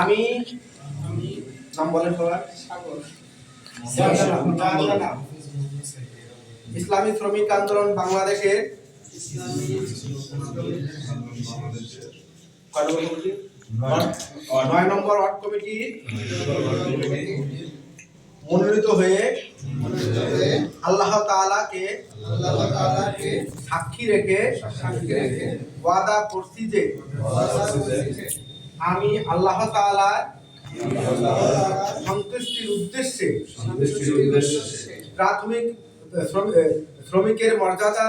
আমি নাম বলেন সবাই। ইসলামী শ্রমিক আন্দোলন বাংলাদেশের নয় নম্বর ওয়ার্ড কমিটি মনোনীত হয়ে আল্লাহ তাআলাকে সাক্ষী রেখে ওয়াদা করছি যে আমি আল্লাহ তাআলার সন্তুষ্টির উদ্দেশ্যে প্রাথমিক শ্রমিকের মর্যাদা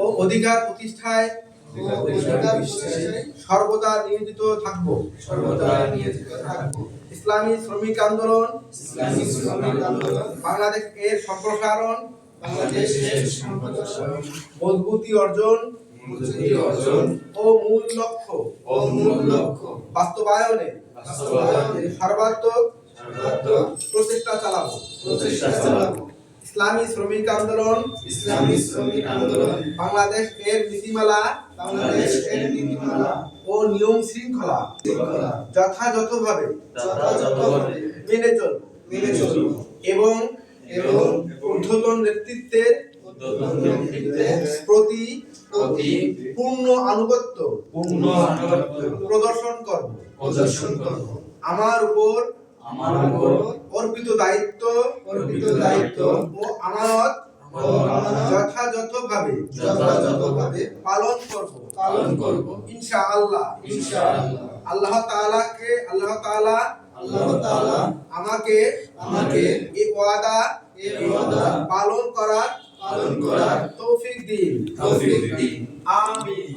ও অধিকার প্রতিষ্ঠায় সর্বদা নিয়োজিত থাকব। ইসলামী শ্রমিক আন্দোলন বাংলাদেশ এর সম্প্রসারণ মজবুতি অর্জন ও মূল লক্ষ্য বাস্তবায়নে সর্বাত্মক প্রচেষ্টা চালাবো। ইসলামী শ্রমিক আন্দোলন বাংলাদেশ এর নীতিমালা ও নিয়ম শৃঙ্খলা যথাযথভাবে মেনে চলব এবং ঊর্ধ্বতন নেতৃত্বের প্রতি পূর্ণ আনুগত্য প্রদর্শন করব। আমার উপর অর্পিত দায়িত্ব ও আমানত যথাযথভাবে পালন করব ইনশাআল্লাহ। আল্লাহ তাআলা আমাকে এই ওয়াদা পালন করার তৌফিক দিন। আমিন।